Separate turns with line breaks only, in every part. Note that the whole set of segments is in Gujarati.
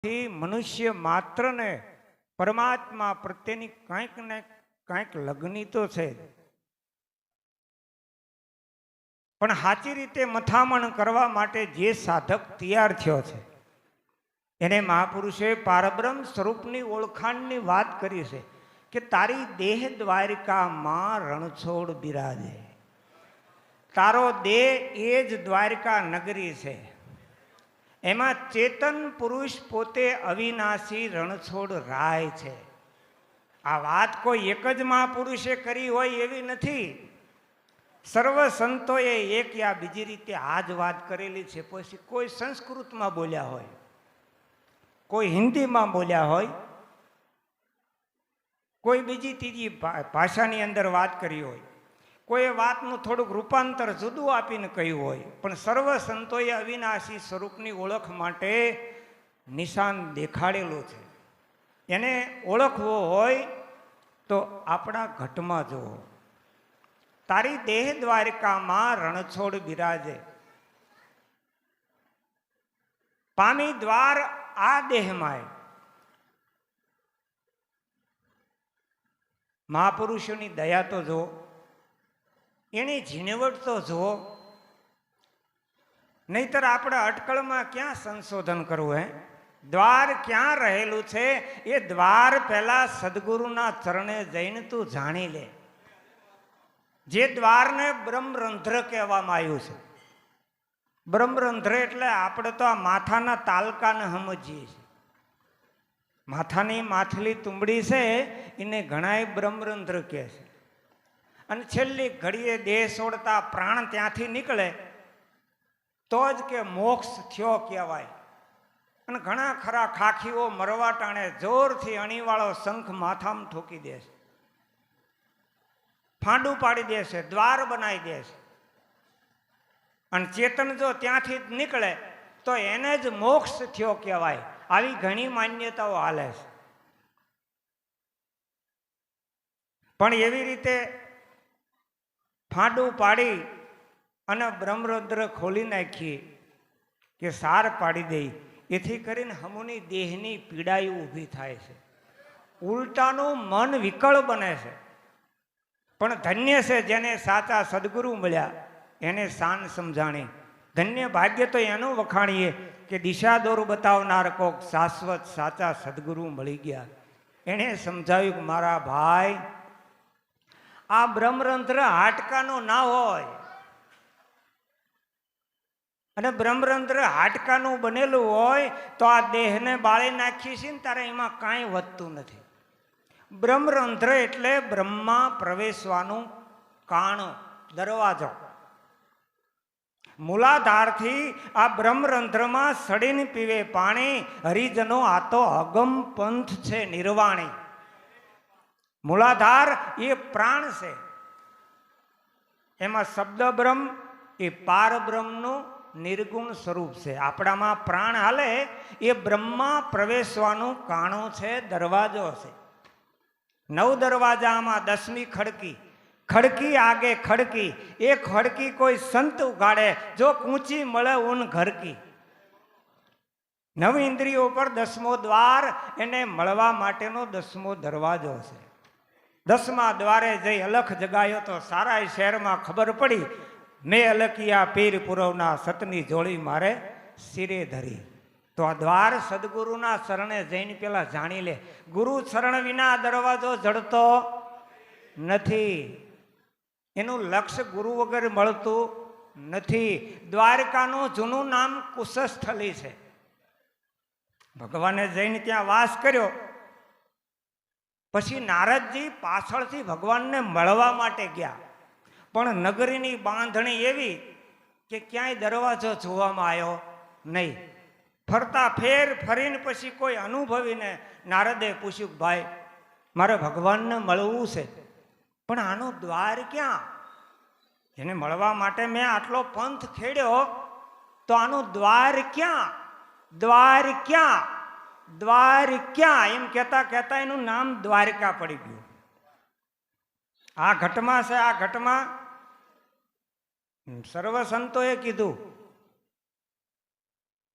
થી મનુષ્ય માત્રને પરમાત્મા પ્રત્યેની કંઈક ને કંઈક લગની તો છે, પણ સાચી રીતે મથામણ કરવા માટે જે સાધક તૈયાર થયો છે એને મહાપુરુષે પારબ્રહ્મ સ્વરૂપની ઓળખાણની વાત કરી છે કે તારી દેહ દ્વારિકામાં રણછોડ બિરાજે. તારો દેહ એ જ દ્વારિકા નગરી છે. એમાં ચેતન પુરુષ પોતે અવિનાશી રણછોડ રાય છે. આ વાત કોઈ એક જ મહાપુરુષે કરી હોય એવી નથી. સર્વ સંતોએ એક યા બીજી રીતે આ જ વાત કરેલી છે. પછી કોઈ સંસ્કૃતમાં બોલ્યા હોય, કોઈ હિન્દીમાં બોલ્યા હોય, કોઈ બીજી ત્રીજી ભાષાની અંદર વાત કરી હોય, કોઈ વાતનું થોડુંક રૂપાંતર જુદું આપીને કહ્યું હોય, પણ સર્વ સંતોએ અવિનાશી સ્વરૂપની ઓળખ માટે નિશાન દેખાડેલું છે. એને ઓળખવો હોય તો આપણા ઘટમાં જુઓ. તારી દેહ દ્વારિકામાં રણછોડ બિરાજે. પામી દ્વાર આ દેહમાં. મહાપુરુષોની દયા તો જુઓ, એની ઝીણવટ તો જુઓ. નહીતર આપણે અટકળમાં ક્યાં સંશોધન કરવું? હે, દ્વાર ક્યાં રહેલું છે એ દ્વાર પહેલા સદગુરુના ચરણે જઈને તું જાણી લે. જે દ્વારને બ્રહ્મરંધ્ર કહેવામાં આવ્યું છે. બ્રહ્મરંધ્ર એટલે આપણે તો આ માથાના તાલકાને સમજીએ છીએ. માથાની માથલી તુંબડી છે એને ઘણાય બ્રહ્મરંધ્ર કહે છે. અને છેલ્લી ઘડીએ દેહ છોડતા પ્રાણ ત્યાંથી નીકળે તો જ કે મોક્ષ થયો કહેવાય. અને ઘણા ખરા ખાખીઓ મરવા ટાણે જોરથી અણીવાળો શંખ માથામાં ઠોકી દે છે, ફાંડું પાડી દે છે, દ્વાર બનાવી દે છે. અને ચેતન જો ત્યાંથી જ નીકળે તો એને જ મોક્ષ થયો કહેવાય. આવી ઘણી માન્યતાઓ હાલે છે. પણ એવી રીતે ફાંડું પાડી અને બ્રહ્મરંધ્ર ખોલી નાખી કે સાર પાડી દઈ, એથી કરીને હમુની દેહની પીડાઈ ઊભી થાય છે. ઉલટાનું મન વિકળ બને છે. પણ ધન્ય છે જેને સાચા સદગુરુ મળ્યા, એને શાન સમજાણી. ધન્ય ભાગ્ય તો એનું વખાણીએ કે દિશા દોર બતાવનાર કોક શાશ્વત સાચા સદગુરુ મળી ગયા. એણે સમજાવ્યું કે મારા ભાઈ, આ બ્રહ્મરંધ્ર હાડકાનું ના હોય. અને બ્રહ્મરંધ્ર હાડકાનું બનેલું હોય તો આ દેહને બાળી નાખીએ છીએ ને ત્યારે એમાં કાંઈ વધતું નથી. બ્રહ્મરંધ્ર એટલે બ્રહ્મા પ્રવેશવાનું કાણું, દરવાજો. મૂલાધારથી આ બ્રહ્મરંધ્રમાં સડીને પીવે પાણી. હરિજનો આ તો અગમ પંથ છે નિર્વાણી. મૂલાધાર એ પ્રાણ છે. એમાં શબ્દ બ્રહ્મ એ પાર બ્રહ્મનું નિર્ગુણ સ્વરૂપ છે. આપણામાં પ્રાણ હાલે એ બ્રહ્મા પ્રવેશવાનું કાણું છે, દરવાજો છે. 9 દરવાજામાં 10મી ખડકી. ખડકી આગે ખડકી. એ ખડકી કોઈ સંત ઉગાડે, જો કૂંચી મળે ઊન ઘરકી. 9 ઇન્દ્રિયો પર 10મો દ્વાર એને મળવા માટેનો 10મો દરવાજો છે. 10મા દ્વારે જઈ અલખ જગાયો તો સારા શહેરમાં ખબર પડી. મેં અલકિયા પીર પુરવના સતની જોડી મારે શિરે ધરી. તો આ દ્વાર સદગુરુના શરણે જઈને પેલા જાણી લે. ગુરુ શરણ વિના દરવાજો જડતો નથી. એનું લક્ષ્ય ગુરુ વગર મળતું નથી. દ્વારકાનું જૂનું નામ કુશસ્થલી છે. ભગવાને જઈને ત્યાં વાસ કર્યો. પછી નારદજી પાછળથી ભગવાનને મળવા માટે ગયા. પણ નગરીની બાંધણી એવી કે ક્યાંય દરવાજો જોવામાં આવ્યો નહીં. ફરતા ફેર ફરીને પછી કોઈ અનુભવીને નારદે પૂછ્યું, ભાઈ મારે ભગવાનને મળવું છે, પણ આનું દ્વાર ક્યાં? એને મળવા માટે મેં આટલો પંથ ખેડ્યો, તો આનું દ્વાર ક્યાં? દ્વાર ક્યાં? દ્વાર ક્યાં? એમ કહેતા કહેતા એનું નામ દ્વારિકા પડી ગયું. આ ઘટમાં છે. આ ઘટમાં સર્વ સંતોએ કીધું,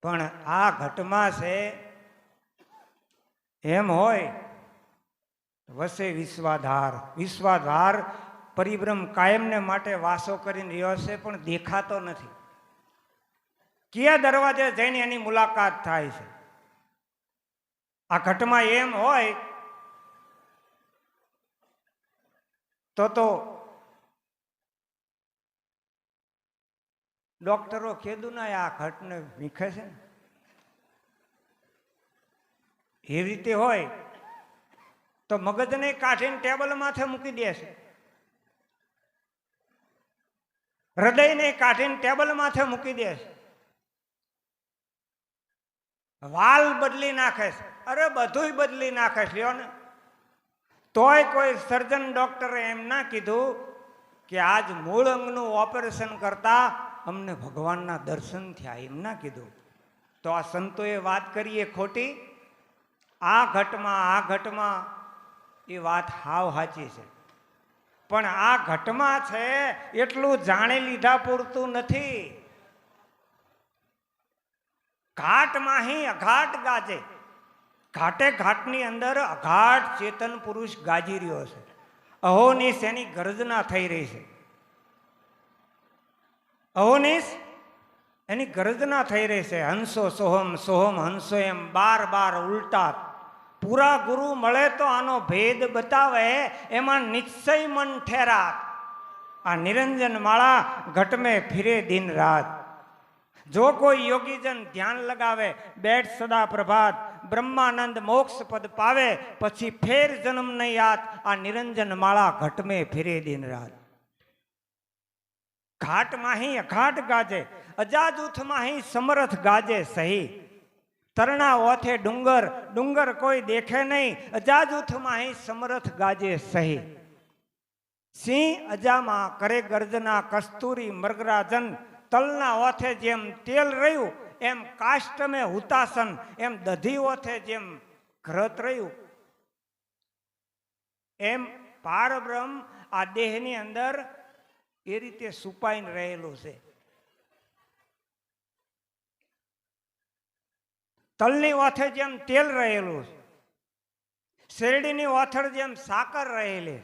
પણ આ ઘટમાં છે એમ હોય વસે વિશ્વાધાર. વિશ્વાધાર પરિબ્રહ્મ કાયમને માટે વાસો કરીને રહ્યો છે, પણ દેખાતો નથી. કયા દરવાજે જઈને એની મુલાકાત થાય છે? આ ઘટમાં એમ હોય તો ડોક્ટરો કીધું ના આ ઘટને વીખે છે ને, એવી રીતે હોય તો મગજને કાઢીને ટેબલ માથે મૂકી દેશે, હૃદયને કાઢીને ટેબલ માથે મૂકી દેશે, વાલ બદલી નાખે છે, અરે બધુંય બદલી નાખે છે લ્યો ને. તોય કોઈ સર્જન ડોક્ટરે એમ ના કીધું કે આજ મૂળ અંગનું ઓપરેશન કરતા અમને ભગવાનના દર્શન થયા, એમ ના કીધું. તો આ સંતોએ વાત કરીએ ખોટી? આ ઘટમાં એ વાત હાવ સાચી છે, પણ આ ઘટમાં છે એટલું જાણી લીધા પૂરતું નથી. ઘાટમાં અઘાટ ગાજે. ઘાટે ઘાટની અંદર અઘાટ ચેતન પુરુષ ગાજી રહ્યો છે. અહોનિશ એની ગર્જના થઈ રહી છે. અહોનિશ એની ગર્જના થઈ રહી છે. હંસો સોહમ સોહમ હંસો એમ બાર ઉલટા. પૂરા ગુરુ મળે તો આનો ભેદ બતાવે, એમાં નિશ્ચય મન ઠેરા. આ નિરંજન માળા ઘટ में ફિરે દિન રાત. જો કોઈ યોગીજન ધ્યાન લગાવે, બેઠ સદા પ્રભાત, બ્રહ્માનંદ મોક્ષ પદ પાવે, પછી ફેર જન્મ નહીં યાદ. આ નિરંજન માળા ઘટ में ફિરે દિન રાત. ઘાટમાં અઘાટ ગાજે, અજાજૂથમાં સમરથ ગાજે સહી. તરણા ઓથે ડુંગર કોઈ દેખે નહીં, અજાજૂથમાં સમરથ ગાજે સહી. સિંહ અજામાં કરે ગર્જના, કસ્તુરી મૃગરાજન. તલના ઓથે જેમ તેલ રહ્યું એમ કાષ્ટમે હુતાસન, એમ દધી ઓથે જેમ ઘ્રત રહ્યું, એમ પારબ્રહ્મ આ દેહની અંદર એ રીતે સુપાઈને રહેલું છે. તલની ઓથે જેમ તેલ રહેલું છે, શેરડીની ઓથર જેમ સાકર રહેલી,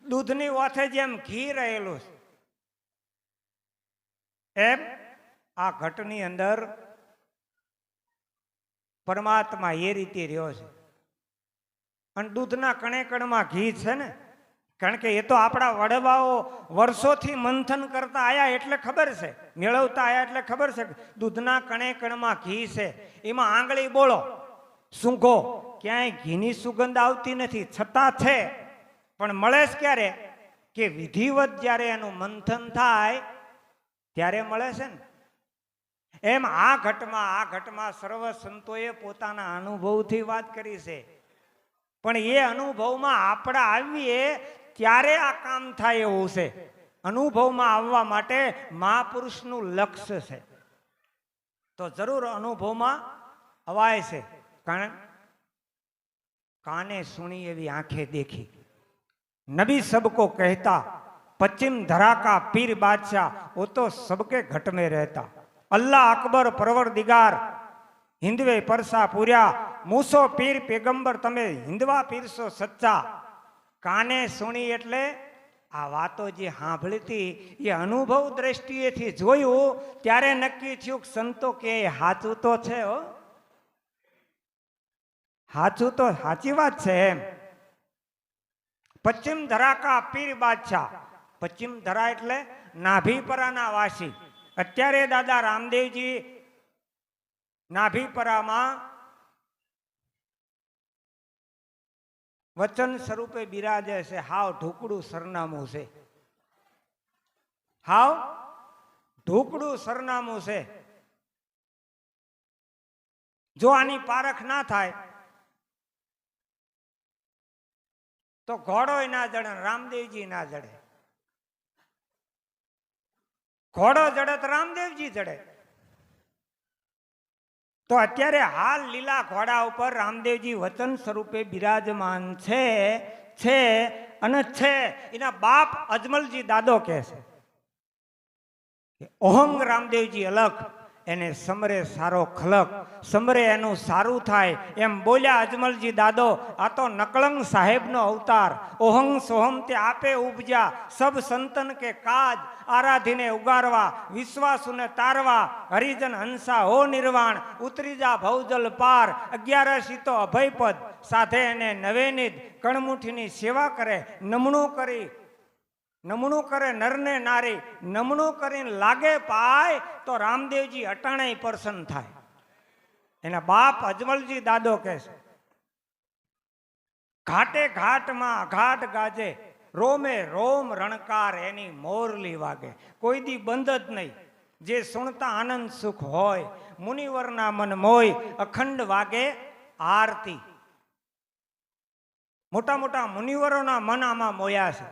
દૂધની ઓથે જેમ ઘી રહેલું છે, એમ આ ઘટની અંદર પરમાત્મા એ રીતે રહ્યો છે. અને દૂધના કણે કણમાં ઘી છે ને, કારણ કે એ તો આપણા વડવાઓ વર્ષોથી મંથન કરતા આયા એટલે ખબર છે, મેળવતા આયા એટલે ખબર છે. દૂધના કણે કણમાં ઘી છે, એમાં આંગળી બોલો સૂંઘો, ક્યાંય ઘીની સુગંધ આવતી નથી, છતાં છે. પણ મળે જ ક્યારે? કે વિધિવત જ્યારે એનું મંથન થાય ત્યારે મળે છે ને. એમ આ ઘટમાં સર્વ સંતોએ પોતાના અનુભવથી વાત કરી છે, પણ એ અનુભવમાં આપણે આવીએ ત્યારે આ કામ થાય એવું છે. અનુભવમાં આવવા માટે મહાપુરુષનું લક્ષ્ય છે, તો જરૂર અનુભવમાં અવાય છે. કારણ કાને સુણી એવી આંખે દેખી, नबी सबको कहता, पश्चिम धरा का पीर बादशाह, वो तो सबके घट में रहता. अल्लाह अकबर परवरदिगार हिंदवे परसा पूर्या, मूસો પીર પેગંબર તમે હિન્દવા પીરસો સચ્ચા. કાને સુણી એટલે આ વાતો જે સાંભળી હતી એ અનુભવ દ્રષ્ટિએથી જોયું ત્યારે નક્કી થયું કે સંતો કે સાચું તો છે, હો સાચું તો સાચી વાત છે એમ. પશ્ચિમ ધરા કા પીર બાદશાહ. પશ્ચિમ ધરા એટલે નાભીપરાના વાસી. અત્યારે દાદા રામદેવજી નાભીપરામાં વચન સ્વરૂપે બિરાજે છે. હાવ ઢોકડું સરનામું છે, હાવ ઢોકડું સરનામું છે. જો આની પારખ ના થાય તો ઘોડોય ના જડે, રામદેવજી ના જડે. ઘોડો જડે તો રામદેવજી જડે. તો અત્યારે હાલ લીલા ઘોડા ઉપર રામદેવજી વચન સ્વરૂપે બિરાજમાન છે અને છે. એના બાપ અજમલજી દાદો કહે છે ઓહંગ રામદેવજી અલગ. એને સમરે સારો ખલક, સમરે એનું સારું થાય એમ બોલ્યા અજમલજી દાદો. આ તો નકળંગ સાહેબનો અવતાર. ઓહંગ સોહમ તે આપે ઉપજા, સબ સંતન કે કાજ, આરાધીને ઉગારવા, વિશ્વાસુને તારવા, હરિજન હંસા હો નિર્વાણ, ઉતરી જા ભવજલ પાર. 11 તો અભયપદ સાથે એને નવેનિત કણમુઠીની સેવા કરે. નમણું કરે નરને નારી, નમણું કરીને લાગે પાય તો રામદેવજી અટાણે પ્રસન્ન થાય. એના બાપ અજમલજી દાદો કહે છે, ઘાટે ઘાટમાં અઘાટ ગાજે, રોમે રોમ રણકાર એની મોરલી વાગે. કોઈ દી બંધ જ નહીં. જે સુણતા આનંદ સુખ હોય, મુનિવરના મન મોય, અખંડ વાગે આરતી. મોટા મોટા મુનિવરોના મન આમાં મોયા છે.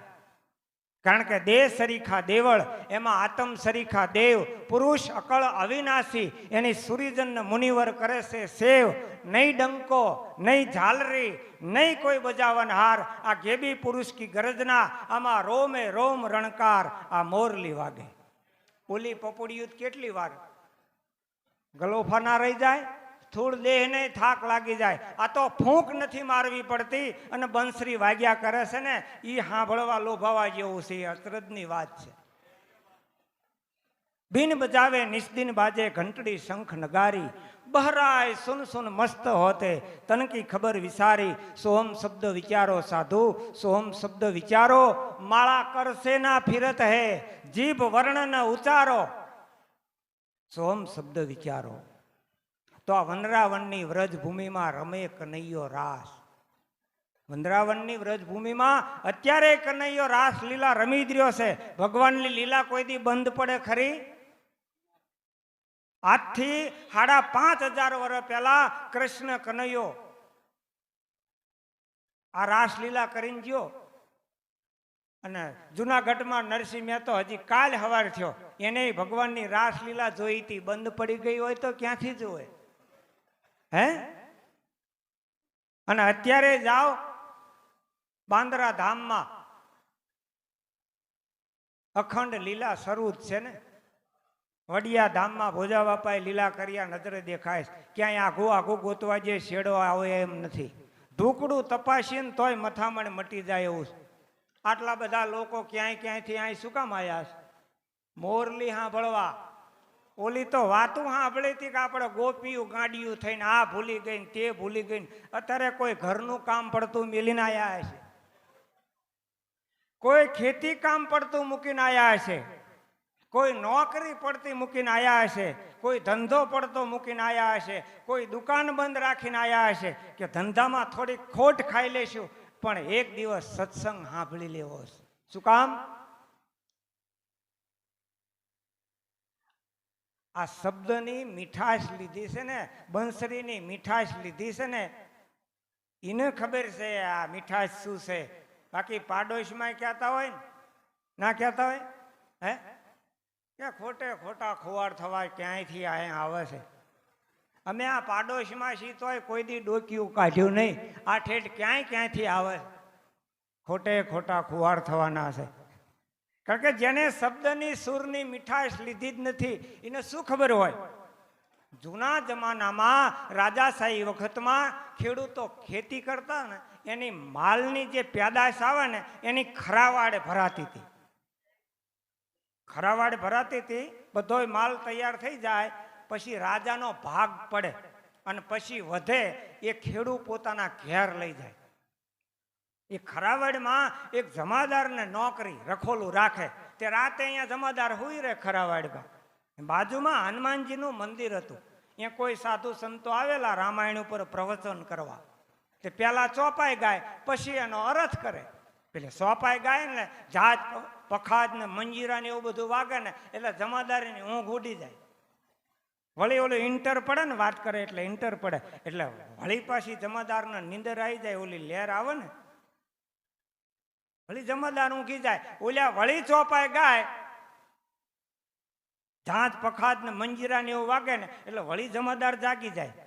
કારણ કે દેહ સરીખા દેવળ, એમાં આત્મ સરીખા દેવ, પુરુષ અકળ અવિનાશી, એની સુરીજન મુનિવર કરે છે સેવ. નહીં ડંકો, નહીં ઝાલરી, નહીં કોઈ બજાવન હાર, આ ગેબી પુરુષ કી ગરજના, આમાં રોમે રોમ રણકાર, આ મોરલી વાગે. ઓલી પપોડિયું કેટલી વાર ગલોફા ના રહી જાય, થોડ દેહને થાક લાગી જાય. આ તો ફૂંક નથી મારવી પડતી અને બંસરી વાગ્યા કરે છે ને, એ સાંભળવા લોભાવા જેવું છે. અચરજની વાત છે. બિન બજાવે નિસ્દિન બાજે, ઘંટડી શંખ નગારી, બહરાય સુન સુન મસ્ત હોતે, તનકી ખબર વિસારી. સોહમ શબ્દ વિચારો સાધુ, સોહમ શબ્દ વિચારો, માળા કરશે ના ફિરત હે, જીભ વર્ણ ન ઉચારો. સોહમ શબ્દ વિચારો. તો આ વનરાવનની વ્રજભૂમિમાં રમે કનૈયો રાસ. વનરાવનની વ્રજભૂમિમાં અત્યારે કનૈયો રાસ લીલા રમી જ રહ્યો છે. ભગવાનની લીલા કોઈ દી બંધ પડે ખરી? આજથી 5,500 વર્ષ પહેલા કૃષ્ણ કનૈયો આ રાસલીલા કરીને ગયો. અને જુનાગઢમાં નરસિંહ મહેતો હજી કાલ હવાર થયો, એને ભગવાનની રાસલીલા જોઈ હતી. બંધ પડી ગઈ હોય તો ક્યાંથી જોવે? હે? અને અત્યારે જાઓ બાંદ્રા ધામમાં, અખંડ લીલા શરૂ જ છે ને. વડિયા ધામમાં ભોજા બાપાએ લીલા કર્યા, નજરે દેખાય. ક્યાંય આઘું ગોતવા જે શેડો આવે એમ નથી. ઢુકડું તપાસીને તોય મથામણ મટી જાય એવું. આટલા બધા લોકો ક્યાંયથી અહીં શું કામ આવ્યા છે? મોરલી સાંભળવા. ઓલી તો વાતું સાંભળી હતી કે આપણે ગોપીયું ગાડીયું થઈને આ ભૂલી ગઈ તે ભૂલી ગઈ. અત્યારે કોઈ ઘરનું કામ પડતું મિલીને આવ્યા છે, કોઈ ખેતી કામ પડતું મૂકીને આવ્યા છે, કોઈ નોકરી પડતી મૂકીને આવ્યા હશે, કોઈ ધંધો પડતો મૂકીને આવ્યા હશે, કોઈ દુકાન બંધ રાખીને આવ્યા હશે કે ધંધામાં થોડી ખોટ ખાઈ લેશું, પણ એક દિવસ સત્સંગ સાંભળી લેવો છે. શું કામ? આ શબ્દની મીઠાશ લીધી છે ને, બંસરીની મીઠાશ લીધી છે ને, એને ખબર છે આ મીઠાશ શું છે. બાકી પાડોશમાં કહેતા હોય ને, ના કહેતા હોય હે કે ખોટે ખોટા ખોવાડ થવા ક્યાંયથી અહીંયા આવે છે. અમે આ પાડોશમાં છીએ તોય કોઈ દી ડોક્યું કાઢ્યું નહીં. આ ઠેઠ ક્યાંયથી આવે, ખોટે ખોટા ખોવાડ થવાના છે. કારણ કે જેને શબ્દની સુરની મીઠાશ લીધી જ નથી, એને શું ખબર હોય? જૂના જમાનામાં રાજાશાહી વખતમાં ખેડૂતો ખેતી કરતા ને, એની માલની જે પેદાશ આવે ને એની ખરાવાડ ભરાતી હતી. ખરાવાડ ભરાતી હતી, બધોય માલ તૈયાર થઈ જાય પછી રાજાનો ભાગ પડે અને પછી વધે એ ખેડૂત પોતાના ઘેર લઈ જાય. એ ખરાવાડમાં એક જમાદારને નોકરી રખોલું રાખે, તે રાતે અહીંયા જમાદાર હુઈ રહે ખરાવાડમાં. બાજુમાં હનુમાનજીનું મંદિર હતું. અહીંયા કોઈ સાધુ સંતો આવેલા રામાયણ ઉપર પ્રવચન કરવા. તે પેલા ચોપાઈ ગાય, પછી એનો અર્થ કરે. પેલે સોપાઈ ગાય ને જાજ પખાજ ને મંજીરા ને એવું બધું વાગે ને એટલે જમાદારીની ઊંઘ ઉડી જાય. વળી ઓલું ઇન્ટર પડે ને, વાત કરે એટલે ઇન્ટર પડે એટલે વળી પાછી જમાદારને નીંદર આવી જાય. ઓલી લહેર આવે ને, વળી જમાદાર ઊંઘી જાય. ઓલ્યા વળી ચોપાઈ ગાય, જાજ પખાજ ને મંજીરા ને એવું વાગે ને એટલે વળી જમાદાર જાગી જાય.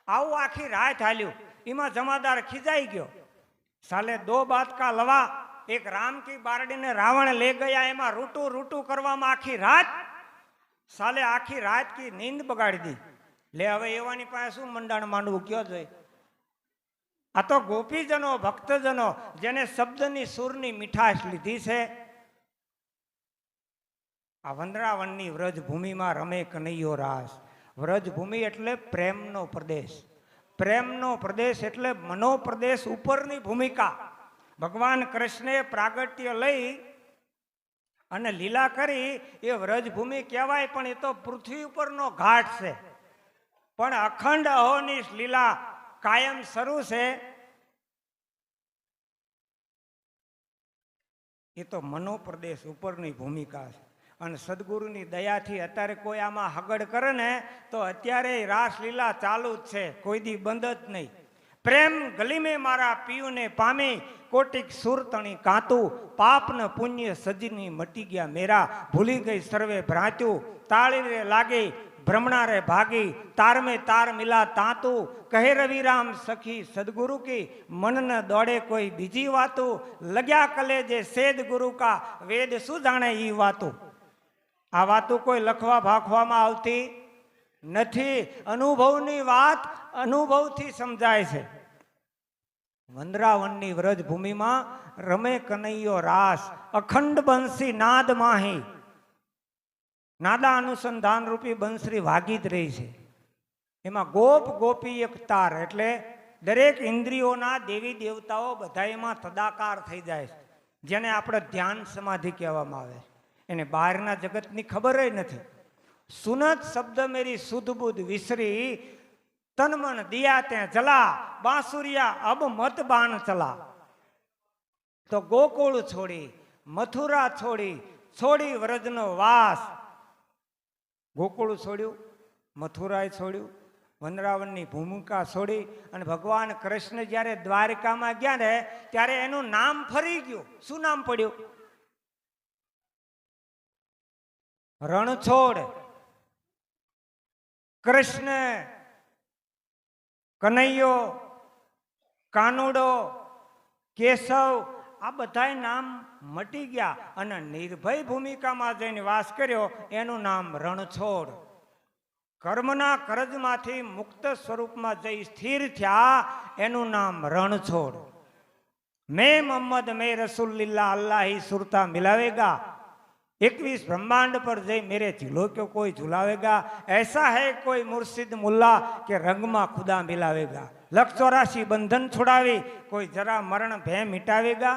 આવું આખી રાત હાલ્યું. એમાં જમાદાર ખીજાઈ ગયો. સાલે 2 बात का लवा, एक राम की बारडी ने रावण ले गया. एमा रूटू रूटू કરવામાં આખી રાત સાલે આખી રાત કી નીંદ બગાડી દી. લે હવે એવાની પાસે શું મંડાણ માંડવું કયો જોઈએ. આ તો ગોપીજનો ભક્તજનો જેને શબ્દની સુરની મીઠાશ લીધી છે. આ વંદરાવનની વ્રજભૂમિમાં રમે કનૈયો રાસ. વ્રજભૂમિ એટલે પ્રેમનો પ્રદેશ. પ્રેમનો પ્રદેશ એટલે મનોપ્રદેશ ઉપરની ભૂમિકા. ભગવાન કૃષ્ણે પ્રાગટ્ય લઈ અને લીલા કરી એ વ્રજભૂમિ કહેવાય, પણ એ તો પૃથ્વી ઉપરનો ઘાટ છે. પણ અખંડ અહોની લીલા કાયમ શરૂ છે એ તો મનોપ્રદેશ ઉપરની ભૂમિકા છે. અને સદગુરુની દયાથી અત્યારે કોઈ આમાં હગડ કરે ને તો અત્યારે રાસલીલા ચાલુ જ છે, કોઈ દી બંધ જ નહીં. પ્રેમ ગલીમે મારા પિયુને પામી, કોટિક સુરતણી કાતું, પાપ ન પુણ્ય સજીની મટી ગયા મેરા, ભૂલી ગઈ સર્વે ભ્રાંત્યું, તાળી રે લાગી ભ્રમણા રે ભાગી, તાર में तार मिला तातू, કહે રવિરામ સખી સદગુરુ કી, મન ન દોડે કોઈ બીજી વાતું, લગ્યા કલેજે સેદ ગુરુ કા, વેદ શું જાણે ઈ વાતું. આ વાતો કોઈ લખવા ભાખવામાં આવતી નથી. અનુભવની વાત અનુભવથી સમજાય છે. વંદરાવનની વ્રજભૂમિમાં રમે કનૈયો રાસ. અખંડ બંસી નાદ માહી, નાદા અનુસંધાન રૂપી બંસરી વાગી જ રહી છે. એમાં ગોપ ગોપી એક તાર એટલે દરેક ઇન્દ્રિયોના દેવી દેવતાઓ બધા એમાં તદાકાર થઈ જાય છે, જેને આપણે ધ્યાન સમાધિ કહેવામાં આવે છે. એને બહારના જગતની ખબર નથી. સુનત શબ્દ મેરી સુધ બુદ્ધ વિસરી, તન મન દિયા ત્યાં જલા, બાંસુરિયા અબ મત બાણ ચલા. તો ગોકુળ છોડી, મથુરા છોડી, છોડી વ્રજનો વાસ. ગોકુળ છોડ્યું, મથુરાએ છોડ્યું, વંદરાવનની ભૂમિકા છોડી અને ભગવાન કૃષ્ણ જ્યારે દ્વારિકામાં ગયા ને ત્યારે એનું નામ ફરી ગયું. શું નામ પડ્યું? રણછોડ. કૃષ્ણ, કનૈયો, કાનુડો, કેશવ આ બધા નામ મટી ગયા અને નિર્ભય ભૂમિકામાં જઈને વાસ કર્યો એનું નામ રણછોડ. કર્મના કરજમાંથી મુક્ત સ્વરૂપમાં જઈ સ્થિર થયા એનું નામ રણછોડ. મેં મોહમ્મદ મેં રસુલ્લિલ્લાહ અલ્લાહી સુરતા મિલાવેગા, 21 ब्रह्मांड पर जय मेरे झूलो क्यों कोई झुलावेगा, ऐसा है कोई मुर्शिद मुल्ला के रंग में खुदा मिलावेगा, 184 बंधन छुड़ावी कोई जरा मरण भय मिटावेगा.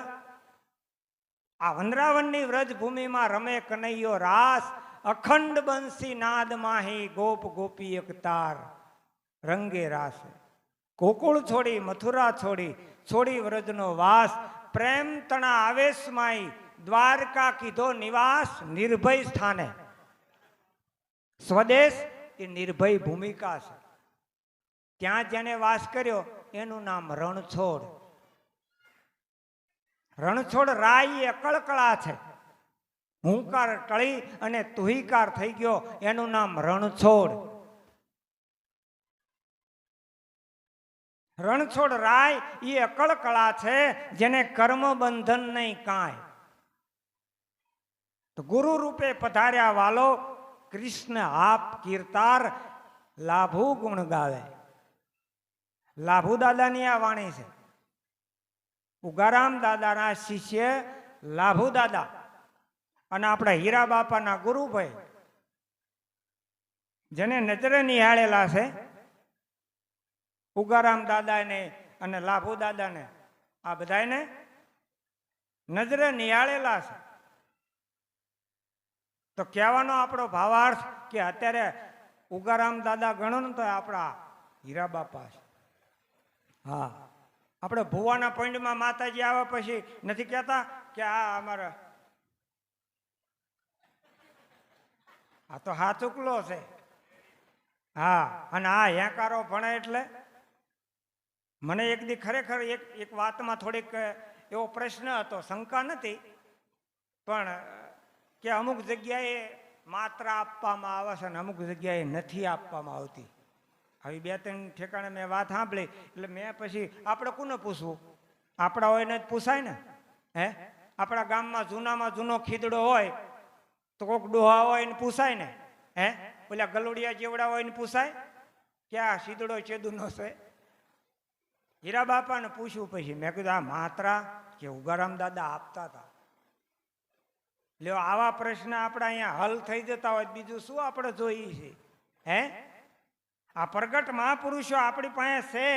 आ वंदरावननी व्रज भूमि में रमे कन्हैयो रास. अखंड बंसी नाद माही, गोप गोपी एक तार रंगे रास. गोकुल छोड़ी, मथुरा छोड़ी, छोड़ी व्रजनो वास. प्रेम तना आवेश माई, द्वारका कीधो निवास. निर्भय स्थाने स्वदेश એ નિર્ભય ભૂમિકા છે. ત્યાં જેને વાસ કર્યો એનું નામ રણછોડ. રણછોડ રાય અકળકળા છે. હુંકાર ટળી અને તુહીકાર થઈ ગયો એનું નામ રણછોડ. રણછોડ રાય એ અકળકળા છે જેને કર્મ બંધન નહીં કાંઈ. તો ગુરુ રૂપે પધાર્યા વાલો કૃષ્ણ આપ કીર્તાર લાભુ ગુણ ગાવે. લાભુ દાદાની આ વાણી છે. ઉગારામ દાદાના શિષ્ય લાભુ દાદા અને આપણા હીરા બાપાના ગુરુભાઈ જેને નજરે નિહાળેલા છે ઉગારામ દાદાને અને લાભુ દાદાને, આ બધાને નજરે નિહાળેલા છે. તો કહેવાનો આપણો ભાવાર્થ કે અત્યારે ઉગારામ દાદા ગણો ને તો આપણા હીરા બાપા છે. હા, આપણે ભુવાના પંડમાં માતાજી આવ્યા પછી નથી કહેતા કે આ અમારા આ તો હાચુકલો છે. હા, અને આ હેકારો ભણે એટલે મને એક દી ખરેખર એક વાતમાં થોડીક એવો પ્રશ્ન હતો, શંકા નથી, પણ કે અમુક જગ્યાએ માત્ર આપવામાં આવે છે અને અમુક જગ્યાએ નથી આપવામાં આવતી. આવી 2-3 ઠેકાણે મેં વાત સાંભળી એટલે મેં પછી આપણે કોને પૂછવું? આપણા હોય ને જ પૂછાય ને. હે, આપણા ગામમાં જૂનામાં જૂનો ખીદડો હોય તો કોઈક ડોહા હોય ને પૂછાય ને. હે ઓલા ગલોડિયા જેવડા હોય ને પૂછાય કે આ સીધડો ચેદુનો છે? હીરા બાપાને પૂછ્યું પછી મેં કીધું આ માત્રા કે ઉગારામ દાદા આપતા હતા. લ્યો આવા પ્રશ્ન આપણે અહીંયા હલ થઈ જતા હોય બીજું શું આપણે જોઈએ છે? હે આ પ્રગટ મહાપુરુષો આપણી પાસે છે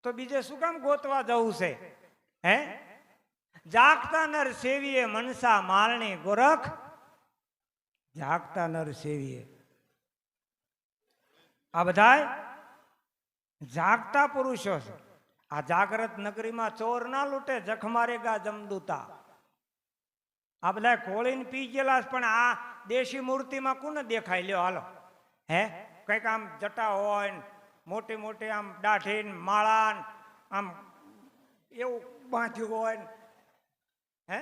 તો બીજે શું કામ ગોતવા જવું છે? હે જાગતા નર સેવીએ મનસા મારણી ગોરખ, જાગતા નર સેવીએ. આ બધા જાગતા પુરુષો છે. આ જાગ્રત નગરીમાં ચોર ના લૂટે, જખ મારેગા જમદૂતા. આ બધા કોળીને પી ગયેલા, પણ આ દેશી મૂર્તિમાં કોને દેખાય? લ્યો હાલો, હે કઈક આમ જટા હોય ને મોટી મોટી આમ દાઢી માળા આમ એવું બાંધ્યું હોય ને, હે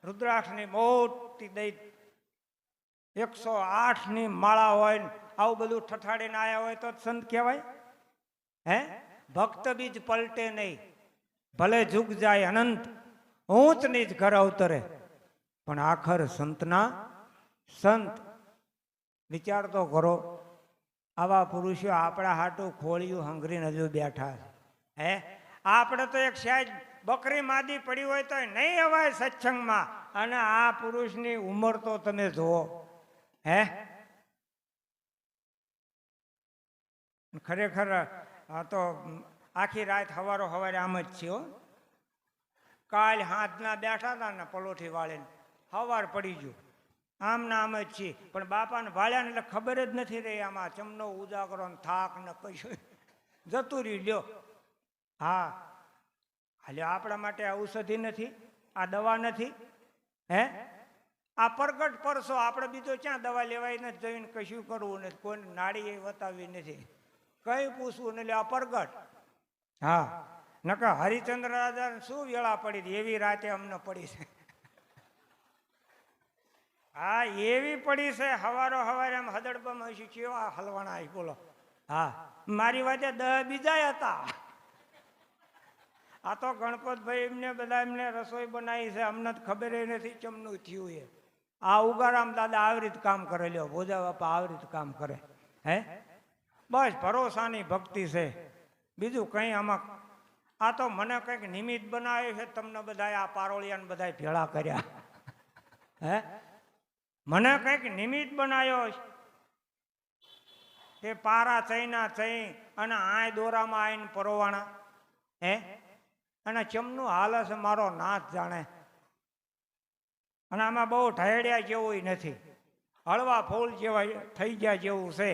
રુદ્રાક્ષની મોટી દઈ 108ની માળા હોય ને આવું બધું ઠઠાડીને આવ્યા હોય તો સંત કહેવાય? હે ભક્ત બીજ પલટે નહીં, ભલે ઝુક જાય અનંત, ઊંચ નીચ ઘર અવતરે, પણ આખર સંતના સંત. વિચાર તો કરો, આવા પુરુષો આપણા હાટું ખોળિયું હંગરીને હજુ બેઠા છે. હે આપણે તો એક સાહેબ બકરી માદી પડી હોય તો નહીં અવાય સત્સંગમાં, અને આ પુરુષની ઉંમર તો તમે જુઓ. હે ખરેખર તો આખી રાત હવારો હવારે આમ જ છે. કાલ હાથના બેઠા હતા ને પલોઠી વાળીને હવાર પડી ગયું, આમ ના આમ જ છીએ. પણ બાપાને ભાળ્યા ને એટલે ખબર જ નથી રહી આમાં ચમનો ઉજાગરો ને થાક ને કશું જતું રહ્યું. લ્યો હા હાલ્યો, આપણા માટે ઔષધિ નથી, આ દવા નથી. હે આ પ્રગટ પરસો, આપણે બીજો ક્યાં દવા લેવાય નથી, જઈને કશું કરવું નથી, કોઈને નાડી વતાવી નથી, કઈ પૂછવું ને. આ પ્રગટ. હા નકા હરિચંદ્ર રાજા શું વેળા પડી હતી એવી રાતે અમને પડી છે. હા એવી પડી છે, હવારો હવારે આમ હદડબમ હશે કેવા હલવાણા આવી બોલો. હા મારી વાતે 10 બીજા હતા. આ તો ગણપતભાઈ એમને બધા એમને રસોઈ બનાવી છે, અમને ખબર નથી ચમનું થયું એ. આ ઉગારામ દાદા આવી રીતે કામ કરે. લ્યો ભોજા બાપા આવી રીતે કામ કરે. હે બસ ભરોસાની ભક્તિ છે, બીજું કઈ આમાં. આ તો મને કંઈક નિમિત્ત બનાવે છે, તમને બધા આ પારોળિયાને બધા ભેળા કર્યા. હે મને કંઈક નિમિત્ત બનાવ્યો છે, પારા ચઈના ચઈ અને આય દોરામાં આવીને પરોવાણા. હે અને ચમનું હાલ છે મારો નાથ જાણે. અને આમાં બહુ ઢળ્યા જેવું નથી, હળવા ફૂલ જેવા થઈ ગયા જેવું છે.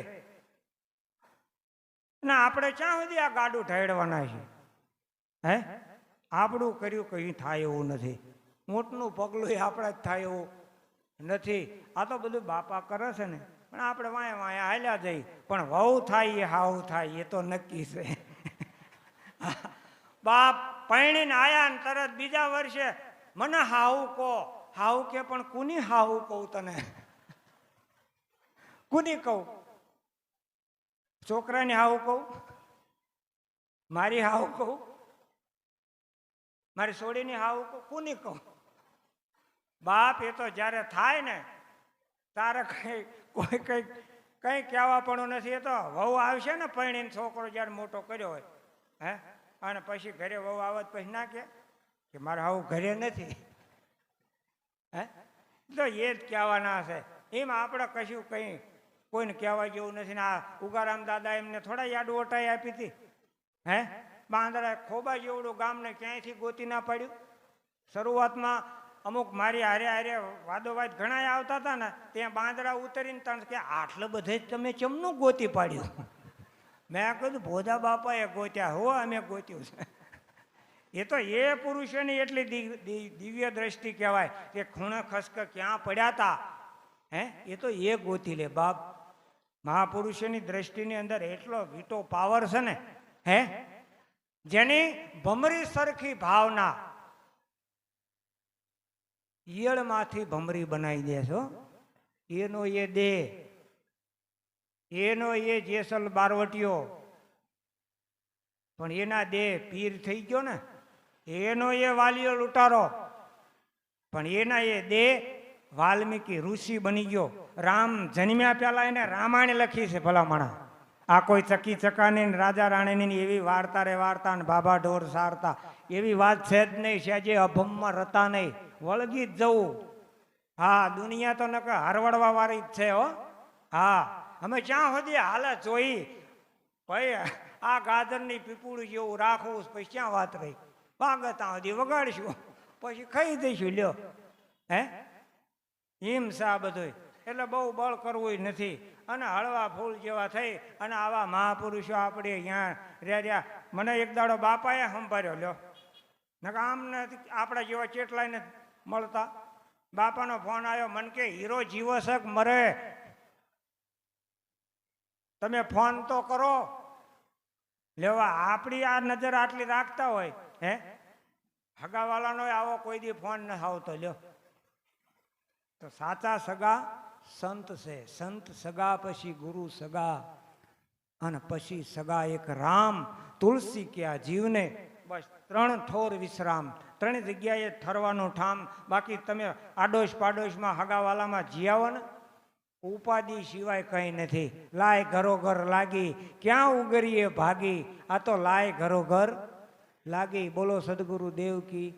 અને આપણે ક્યાં સુધી આ ગાડું ઢળવાના છે? હે આપણું કર્યું કઈ થાય એવું નથી, મોટનું પગલું આપણે જ થાય એવું નથી. આ તો બધું બાપા કરે છે ને, પણ આપણે વાંય વાંય હાલ્યા જઈ. પણ વહુ થાય એ હાવ થાય એ તો નક્કી છે. બાપ પૈણીને આયા ને તરત બીજા વર્ષે મને હાવું કહો. હાવું કે પણ કોની હાવું કહું તને? કોની કહું? છોકરાની હાવું કહું? મારી હાવું કહું? મારી સોડીની હાવું કહું? કોની કહું? બાપ એ તો જ્યારે થાય ને તારે કોઈ કઈ કહેવા પણ નથી. એ તો વહુ આવશે ને પૈણીને છોકરો જ્યારે મોટો કર્યો હોય, હે અને પછી ઘરે વહુ આવત પછી ના કે મારે આવું ઘરે નથી. હે તો એ જ કહેવાના છે. એમ આપણે કશું કંઈ કોઈને કહેવા જેવું નથી ને. આ ઉગારામ દાદા એમને થોડા યાદ ઓટાઈ આપી હતી. હે બાંદરા ખોબા જેવડું ગામને ક્યાંયથી ગોતી ના પાડ્યું. શરૂઆતમાં અમુક મારી હારે હારે વાદોવાદ ઘણા આવતા હતા ને, ત્યાં બાંદરા ઉતરીને તણ કે આટલે બધે જ તમે ચમનું ગોતી પાડ્યું? મેં કીધું ભોજા બાપાએ ગોત્યા હો, અમે ગોત્યું છે. એ તો એ પુરુષોની એટલી દિવ્ય દ્રષ્ટિ કહેવાય કે ખૂણે ખસક ક્યાં પડ્યા હતા. હે એ તો એ ગોતી લે બાપ. મહાપુરુષોની દ્રષ્ટિની અંદર એટલો વીટો પાવર છે ને. હે જેની ભમરી સરખી ભાવના ઈયળમાંથી ભમરી બનાવી દે છો. એનો એ દે, એનો એ જેસલ બારવટીયો, પણ એના દે પીર થઈ ગયો ને. એનો એ વાલીઓ લૂંટારો, પણ એના એ દે વાલ્મીકી ઋષિ બની ગયો. રામ જન્મ્યા પહેલા એને રામાયણ લખી છે ભલામણા. આ કોઈ ચકી ચકાની ને રાજા રાણીની એવી વાર્તા રે વાર્તા ને બાબા ઢોર સારતા એવી વાત છે જ નહીં. છે જે અભમમાં રતા નહીં, વળગી જ જવું. હા, દુનિયા તો નકર હરવડવા વાળી જ છે હો. હા, અમે ક્યાં સુધી હાલે જોઈ ભાઈ આ ગાજરની પીપુડું જેવું રાખવું પછી ક્યાં વાત રહી. વાગે ત્યાં સુધી વગાડીશું પછી ખાઈ દઈશું. લ્યો હે એમ સા બધું. એટલે બહુ બળ કરવું નથી. અને હળવા ફૂલ જેવા થઈ અને આવા મહાપુરુષો આપણે અહીંયા રહ્યા. મને એક દાડો બાપાએ સંભાળ્યો. લ્યો નકર આમ નથી આપણા જેવા ચેટલાય ને મળતા. બાપાનો ફોન આવ્યો, મને કે હીરો જીવો છે કે મરે, તમે ફોન તો કરો. લેવા આપણી આ નજર આટલી રાખતા હોય હે હગાવાલાનો આવો કોઈ દી ફોન ન આવતો. લ્યો તો સાચા સગા સંત છે. સંત સગા પછી ગુરુ સગા અને પછી સગા એક રામ. તુલસી કે આ જીવને બસ 3 ઠોર વિશ્રામ. 3 જગ્યાએ ઠરવાનું ઠામ. બાકી તમે આડોશ પાડોશમાં હગાવાલામાં જીયાવો ને ઉપાધિ સિવાય કંઈ નથી. લાય ઘરોઘર લાગી ક્યાં ઉગરીએ ભાગી. આ તો લાય ઘરોઘર લાગી. બોલો સદગુરુ દેવ કી